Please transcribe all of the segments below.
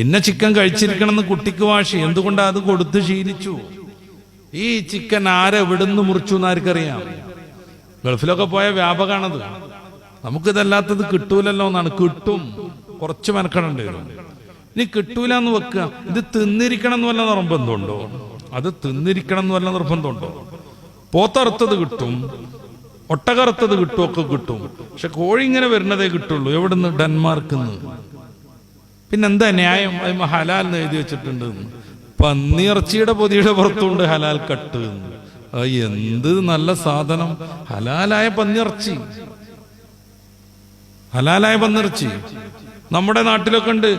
ഇന്ന ചിക്കൻ കഴിച്ചിരിക്കണം എന്ന് കുട്ടിക്ക് വാശി. എന്തുകൊണ്ടാ അത് കൊടുത്ത് ശീലിച്ചു? ഈ ചിക്കൻ ആരെവിടുന്ന് മുറിച്ചു എന്ന് ആർക്കറിയാം? ഗൾഫിലൊക്കെ പോയ വ്യാപകമാണത്. നമുക്കിതല്ലാത്തത് കിട്ടൂലല്ലോ എന്നാണ്. കിട്ടും, കുറച്ച് മെനക്കെടേണ്ടി വരും. ഇനി കിട്ടൂല എന്ന് വെക്കുക, ഇത് തിന്നിരിക്കണം എന്ന് വല്ല നിർബന്ധമുണ്ടോ? അത് തിന്നിരിക്കണം എന്ന് വല്ല നിർബന്ധമുണ്ടോ? പോത്തറുത്തത് കിട്ടും, ഒട്ടകറുത്തത് കിട്ടുമൊക്കെ കിട്ടും. പക്ഷെ കോഴി ഇങ്ങനെ വരുന്നതേ കിട്ടുള്ളൂ. എവിടുന്ന്? ഡെൻമാർക്കിൽ നിന്ന്. പിന്നെന്താ ന്യായം? ഹലാൽ എന്ന് എഴുതി വെച്ചിട്ടുണ്ട്. പന്നിയിറച്ചിയുടെ പൊതിയുടെ പുറത്തുണ്ട് ഹലാൽ കട്ട്. എന്ത് നല്ല സാധനം! ഹലാലായ പന്നിയിറച്ചി, ഹലാലായ പന്നിയിറച്ചി. നമ്മുടെ നാട്ടിലൊക്കെ ഉണ്ട്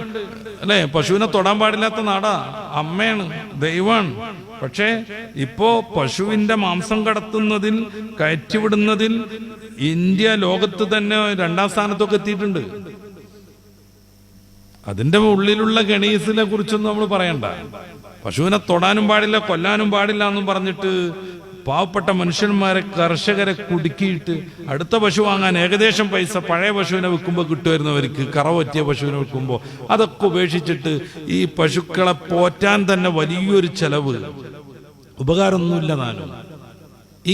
അല്ലെ? പശുവിനെ തൊടാൻ പാടില്ലാത്ത നാടാ. അമ്മയാണ്, ദൈവമാണ്. പക്ഷേ ഇപ്പോ പശുവിന്റെ മാംസം കടത്തുന്നതിൽ, കയറ്റിവിടുന്നതിൽ ഇന്ത്യ ലോകത്ത് തന്നെ 2ാം സ്ഥാനത്തൊക്കെ എത്തിയിട്ടുണ്ട്. അതിന്റെ ഉള്ളിലുള്ള ഗണീസിനെ കുറിച്ചൊന്നും നമ്മൾ പറയണ്ട. പശുവിനെ തൊടാനും പാടില്ല, കൊല്ലാനും പാടില്ല എന്നും പറഞ്ഞിട്ട് പാവപ്പെട്ട മനുഷ്യന്മാരെ, കർഷകരെ കുടുക്കിയിട്ട് അടുത്ത പശു വാങ്ങാൻ ഏകദേശം പൈസ പഴയ പശുവിനെ വിൽക്കുമ്പോൾ കിട്ടുമായിരുന്നവർക്ക്, കറ പറ്റിയ പശുവിനെ വിൽക്കുമ്പോൾ അതൊക്കെ ഉപേക്ഷിച്ചിട്ട് ഈ പശുക്കളെ പോറ്റാൻ തന്നെ വലിയൊരു ചെലവ്, ഉപകാരമൊന്നുമില്ല താനും.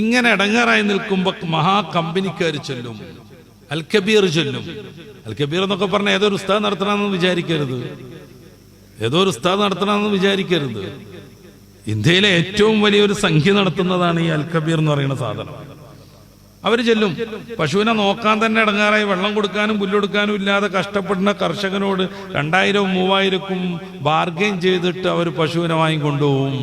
ഇങ്ങനെ ഇടങ്ങാറായി നിൽക്കുമ്പോൾ മഹാകമ്പനിക്കാർ ചൊല്ലും, അൽ കബീർ ചൊല്ലും. അൽ കബീർ എന്നൊക്കെ പറഞ്ഞ ഏതൊരു ഉസ്താദ് നടത്തണമെന്ന് വിചാരിക്കരുത്, ഏതോ ഒരു ഉസ്താദ് നടത്തണമെന്ന് വിചാരിക്കരുത്. ഇന്ത്യയിലെ ഏറ്റവും വലിയൊരു സംഖ്യ നടത്തുന്നതാണ് ഈ അൽ കബീർ എന്ന് പറയുന്ന സാധനം. അവര് ചെല്ലും. പശുവിനെ നോക്കാൻ തന്നെ ഇടങ്ങാറായി, വെള്ളം കൊടുക്കാനും പുല്ലൊടുക്കാനും ഇല്ലാതെ കഷ്ടപ്പെടുന്ന കർഷകനോട് 2000-3000 ബാർഗെയിൻ ചെയ്തിട്ട് അവർ പശുവിനെ വാങ്ങിക്കൊണ്ടുപോകും.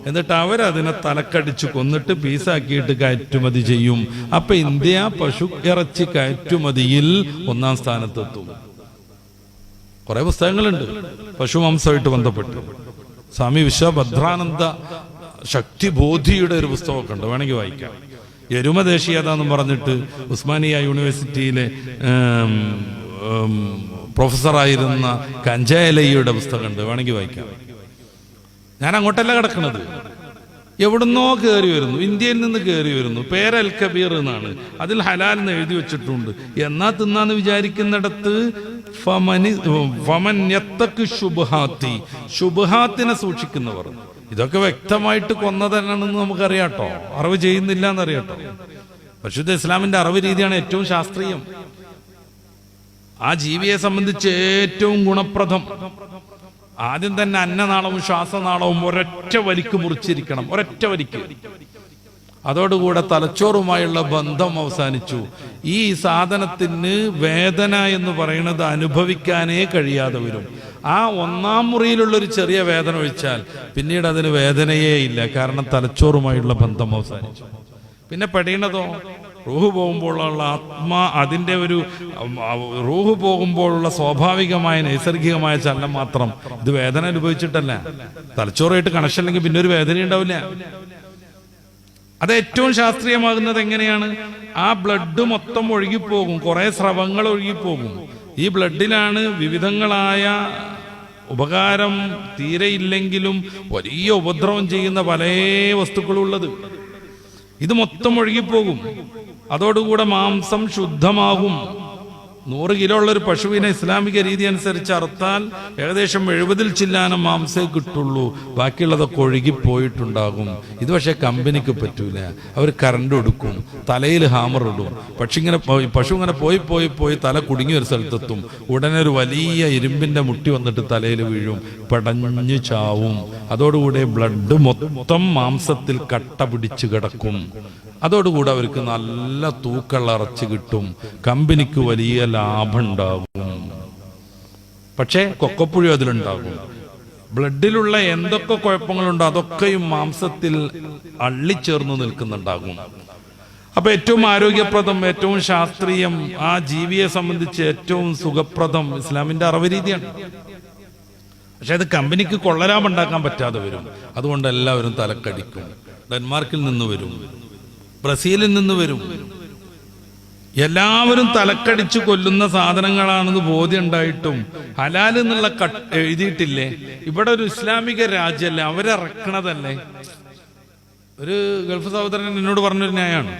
എന്നിട്ട് അവരതിനെ തലക്കടിച്ച് കൊന്നിട്ട് പീസാക്കിയിട്ട് കയറ്റുമതി ചെയ്യും. അപ്പൊ ഇന്ത്യ പശു ഇറച്ചി കയറ്റുമതിയിൽ 1ാം സ്ഥാനത്തെത്തും. കുറെ പുസ്തകങ്ങളുണ്ട് പശുമാംസമായിട്ട് ബന്ധപ്പെട്ട്. സ്വാമി വിശ്വഭദ്രാനന്ദ ശക്തിബോധിയുടെ ഒരു പുസ്തകമൊക്കെ ഉണ്ട്, വേണമെങ്കിൽ വായിക്കാം. എരുമദേശീയത എന്ന് പറഞ്ഞിട്ട് ഉസ്മാനിയ യൂണിവേഴ്സിറ്റിയിലെ പ്രൊഫസറായിരുന്ന കഞ്ചായലയ്യയുടെ പുസ്തകമുണ്ട്, വേണമെങ്കിൽ വായിക്കാം. ഞാൻ അങ്ങോട്ടല്ല കിടക്കുന്നത്, എവിടുന്നോ കയറി വരുന്നു, ഇന്ത്യയിൽ നിന്ന് കയറി വരുന്നു. പേര് അൽ കബീർ എന്നാണ്, അതിൽ ഹലാൽ എന്ന് എഴുതി വെച്ചിട്ടുണ്ട്. എന്നാ തിന്നാന്ന് വിചാരിക്കുന്നിടത്ത് ശുബ്ഹാത്തിനെ സൂക്ഷിക്കുന്നവർ. ഇതൊക്കെ വ്യക്തമായിട്ട് കൊന്നതന്നെയാണെന്ന് നമുക്കറിയാട്ടോ, അറിവ് ചെയ്യുന്നില്ല എന്നറിയാട്ടോ. പരിശുദ്ധ ഇസ്ലാമിന്റെ അറിവ് രീതിയാണ് ഏറ്റവും ശാസ്ത്രീയം, ആ ജീവിയെ സംബന്ധിച്ച് ഏറ്റവും ഗുണപ്രദം. ആദ്യം തന്നെ അന്നനാളവും ശ്വാസനാളവും ഒരൊറ്റ വലിക്ക് മുറിച്ചിരിക്കണം, ഒരൊറ്റ വലിക്ക്. അതോടുകൂടെ തലച്ചോറുമായുള്ള ബന്ധം അവസാനിച്ചു. ഈ സാധനത്തിന് വേദന എന്ന് പറയുന്നത് അനുഭവിക്കാനേ കഴിയാതെ വരും. ആ 1ാം മുറിയിലുള്ളൊരു ചെറിയ വേദന ഒഴിച്ചാൽ പിന്നീട് അതിന് വേദനയേ ഇല്ല, കാരണം തലച്ചോറുമായുള്ള ബന്ധം അവസാനിച്ചു. പിന്നെ പെടീണതോ റൂഹ് പോകുമ്പോഴുള്ള അതിന്റെ ഒരു റൂഹ് പോകുമ്പോഴുള്ള സ്വാഭാവികമായ നൈസർഗികമായ ചലനം മാത്രം. ഇത് വേദന അനുഭവിച്ചിട്ടല്ല. തലച്ചോറായിട്ട് കണക്ഷൻ അല്ലെങ്കിൽ പിന്നെ ഒരു വേദന ഉണ്ടാവില്ല. അത് ഏറ്റവും ശാസ്ത്രീയമാകുന്നത് എങ്ങനെയാണ്? ആ ബ്ലഡ് മൊത്തം ഒഴുകിപ്പോകും, കുറെ സ്രവങ്ങൾ ഒഴുകിപ്പോകും. ഈ ബ്ലഡിലാണ് വിവിധങ്ങളായ ഉപകാരം തീരെ ഇല്ലെങ്കിലും വലിയ ഉപദ്രവം ചെയ്യുന്ന പല വസ്തുക്കളുള്ളത്. ഇത് മൊത്തം ഒഴുകിപ്പോകും. അതോടുകൂടെ മാംസം ശുദ്ധമാകും. 100 കിലോ ഉള്ളൊരു പശുവിനെ ഇസ്ലാമിക രീതി അനുസരിച്ച് അറുത്താൽ ഏകദേശം 70 ചില്ലാനം മാംസേ കിട്ടുള്ളൂ, ബാക്കിയുള്ളതൊക്കെ ഒഴുകിപ്പോയിട്ടുണ്ടാകും. ഇത് പക്ഷേ കമ്പനിക്ക് പറ്റൂല. അവർ കറണ്ട് കൊടുക്കും, തലയിൽ ഹാമർ ഇടും. പക്ഷെ ഇങ്ങനെ പശു ഇങ്ങനെ പോയി പോയി പോയി തല കുടുങ്ങിയ ഒരു സ്ഥലത്തെത്തും. ഉടനെ ഒരു വലിയ ഇരുമ്പിന്റെ മുട്ടി വന്നിട്ട് തലയിൽ വീഴും, പടഞ്ഞു ചാവും. അതോടുകൂടെ ബ്ലഡ് മൊത്തം മാംസത്തിൽ കട്ട പിടിച്ചു കിടക്കും. അതോടുകൂടെ അവർക്ക് നല്ല തൂക്കമുള്ള ഇറച്ചി കിട്ടും, കമ്പനിക്ക് വലിയ ലാഭം ഉണ്ടാകും. പക്ഷേ കൊക്കപ്പുഴി അതിലുണ്ടാകും. ബ്ലഡിലുള്ള എന്തൊക്കെ കുഴപ്പങ്ങളുണ്ടോ അതൊക്കെയും മാംസത്തിൽ അള്ളിച്ചേർന്ന് നിൽക്കുന്നുണ്ടാകും. അപ്പൊ ഏറ്റവും ആരോഗ്യപ്രദം, ഏറ്റവും ശാസ്ത്രീയം, ആ ജീവിയെ സംബന്ധിച്ച് ഏറ്റവും സുഖപ്രദം ഇസ്ലാമിന്റെ അറിവ് രീതിയാണ്. പക്ഷെ അത് കമ്പനിക്ക് കൊള്ളലാഭം ഉണ്ടാക്കാൻ പറ്റാതെ വരും. അതുകൊണ്ട് എല്ലാവരും തലക്കടിക്കും. ഡെൻമാർക്കിൽ നിന്ന് വരും, ബ്രസീലിൽ നിന്ന് വരും. എല്ലാവരും തലക്കടിച്ചു കൊല്ലുന്ന സാധനങ്ങളാണെന്ന് ബോധ്യം ഉണ്ടായിട്ടും ഹലാൽ എന്നുള്ള എഴുതിയിട്ടില്ലേ? ഇവിടെ ഒരു ഇസ്ലാമിക രാജ്യമല്ലേ, അവരിറക്കണതല്ലേ. ഒരു ഗൾഫ് സഹോദരൻ എന്നോട് പറഞ്ഞൊരു ന്യായമാണ്,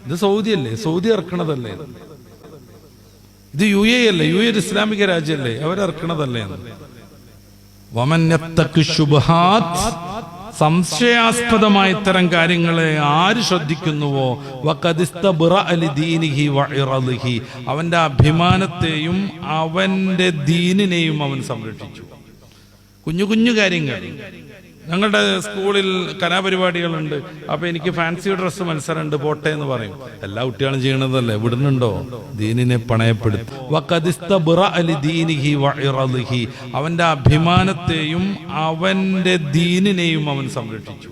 ഇത് സൗദി അല്ലേ, സൗദി ഇറക്കണതല്ലേ, ഇത് UAE അല്ലേ, UAE ഒരു ഇസ്ലാമിക രാജ്യമല്ലേ, അവരിറക്കണതല്ലേ എന്ന്. വമൻ യത്തഖി ശുബ്ഹാത്ത്, സംശയാസ്പദമായ ഇത്തരം കാര്യങ്ങളെ ആര് ശ്രദ്ധിക്കുന്നുവോ വഖദിസ്തബ്റഅ ലിദീനിഹി വഇറദിഹി, അവന്റെ അഭിമാനത്തെയും അവന്റെ ദീനിനെയും അവൻ സംരക്ഷിച്ചു. കുഞ്ഞു കുഞ്ഞു കാര്യങ്ങൾ. ഞങ്ങളുടെ സ്കൂളിൽ കലാപരിപാടികളുണ്ട്. അപ്പൊ എനിക്ക് ഫാൻസി ഡ്രസ്സ് മത്സരമുണ്ട്, പോട്ടെ എന്ന് പറയും. എല്ലാ കുട്ടികളും ചെയ്യണതല്ലേ, വിടുന്നുണ്ടോ? ദീനിനെ പണയപ്പെടുത്തും. വഖദിസ്തബ്റഅ ലിദീനിഹി വഇറദിഹി, അവന്റെ അഭിമാനത്തെയും അവന്റെ ദീനിനെയും അവൻ സംരക്ഷിച്ചു.